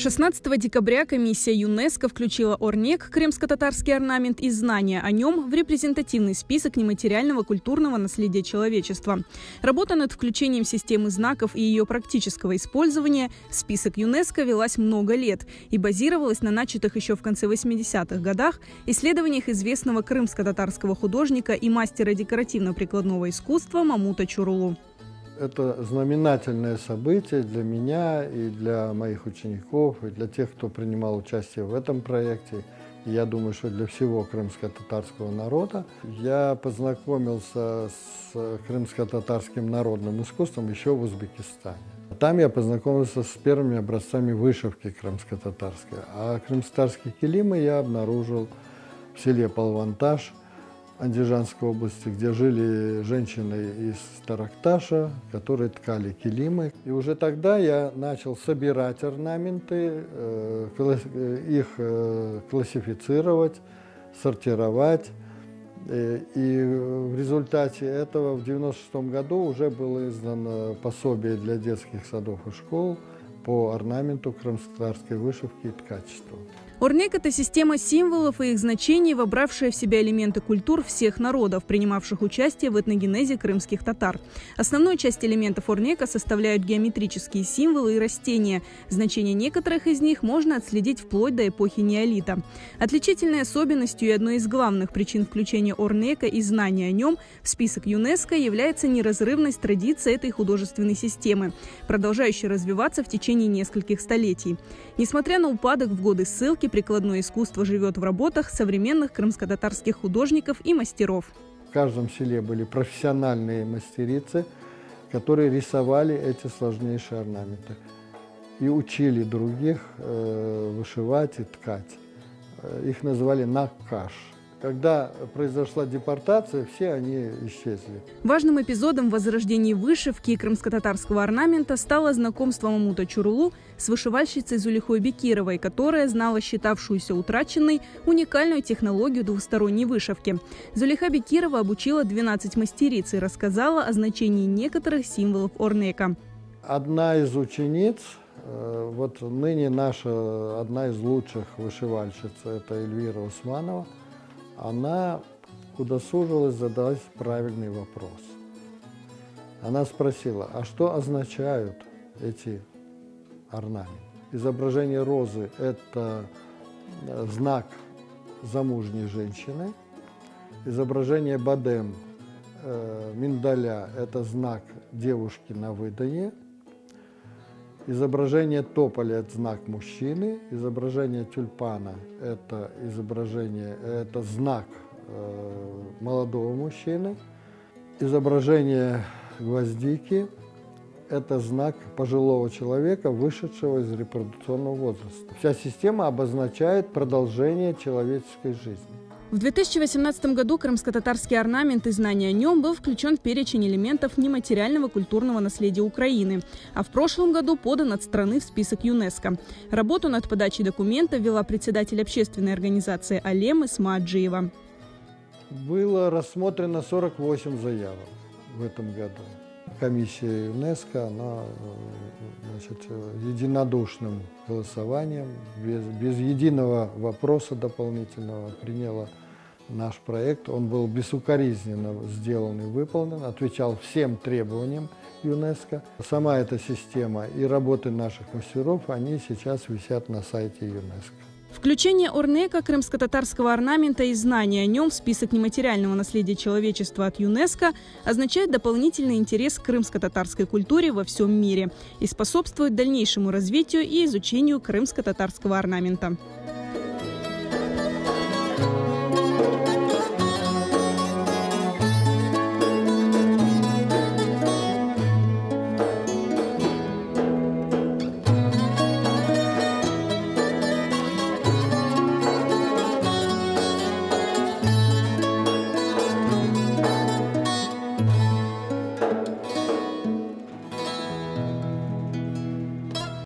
16 декабря комиссия ЮНЕСКО включила Орнек, крымско-татарский орнамент и знания о нем в репрезентативный список нематериального культурного наследия человечества. Работа над включением системы знаков и ее практического использования в список ЮНЕСКО велась много лет и базировалась на начатых еще в конце 80-х годах исследованиях известного крымско-татарского художника и мастера декоративно-прикладного искусства Мамута Чурулу. Это знаменательное событие для меня и для моих учеников, и для тех, кто принимал участие в этом проекте. И я думаю, что для всего крымско-татарского народа. Я познакомился с крымско-татарским народным искусством еще в Узбекистане. Там я познакомился с первыми образцами вышивки крымско-татарской. А крымско-татарские килимы я обнаружил в селе Палванташ Андижанской области, где жили женщины из Таракташа, которые ткали килимы. И уже тогда я начал собирать орнаменты, их классифицировать, сортировать. И в результате этого в 1996 году уже было издано пособие для детских садов и школ по орнаменту крымско-татарской вышивки и ткачеству. Орнек – это система символов и их значений, вобравшая в себя элементы культур всех народов, принимавших участие в этногенезе крымских татар. Основную часть элементов Орнека составляют геометрические символы и растения. Значение некоторых из них можно отследить вплоть до эпохи неолита. Отличительной особенностью и одной из главных причин включения Орнека и знания о нем в список ЮНЕСКО является неразрывность традиции этой художественной системы, продолжающей развиваться в течение нескольких столетий. Несмотря на упадок в годы ссылки, прикладное искусство живет в работах современных крымско-татарских художников и мастеров. В каждом селе были профессиональные мастерицы, которые рисовали эти сложнейшие орнаменты и учили других вышивать и ткать. Их называли накаш. Когда произошла депортация, все они исчезли. Важным эпизодом в возрождении вышивки и крымско-татарского орнамента стало знакомство Мамута Чурулу с вышивальщицей Зулихой Бекировой, которая знала считавшуюся утраченной уникальную технологию двусторонней вышивки. Зулиха Бекирова обучила 12 мастериц и рассказала о значении некоторых символов Орнека. Одна из учениц, вот ныне наша одна из лучших вышивальщиц, это Эльвира Усманова, она удосужилась задать правильный вопрос. Она спросила, а что означают эти орнаменты? Изображение розы – это знак замужней женщины. Изображение бадем, миндаля – это знак девушки на выдане. Изображение тополя – это знак мужчины, изображение тюльпана – это знак молодого мужчины, изображение гвоздики – это знак пожилого человека, вышедшего из репродукционного возраста. Вся система обозначает продолжение человеческой жизни. В 2018 году крымско-татарский орнамент и знания о нем был включен в перечень элементов нематериального культурного наследия Украины, а в прошлом году подан от страны в список ЮНЕСКО. Работу над подачей документа вела председатель общественной организации «Алем» Исма Аджиева. Было рассмотрено 48 заявок в этом году. Комиссия ЮНЕСКО, она, единодушным голосованием, без единого вопроса дополнительного приняла наш проект. Он был безукоризненно сделан и выполнен, отвечал всем требованиям ЮНЕСКО. Сама эта система и работы наших мастеров, они сейчас висят на сайте ЮНЕСКО. Включение Орнека, крымско-татарского орнамента и знания о нем в список нематериального наследия человечества от ЮНЕСКО означает дополнительный интерес к крымско-татарской культуре во всем мире и способствует дальнейшему развитию и изучению крымско-татарского орнамента.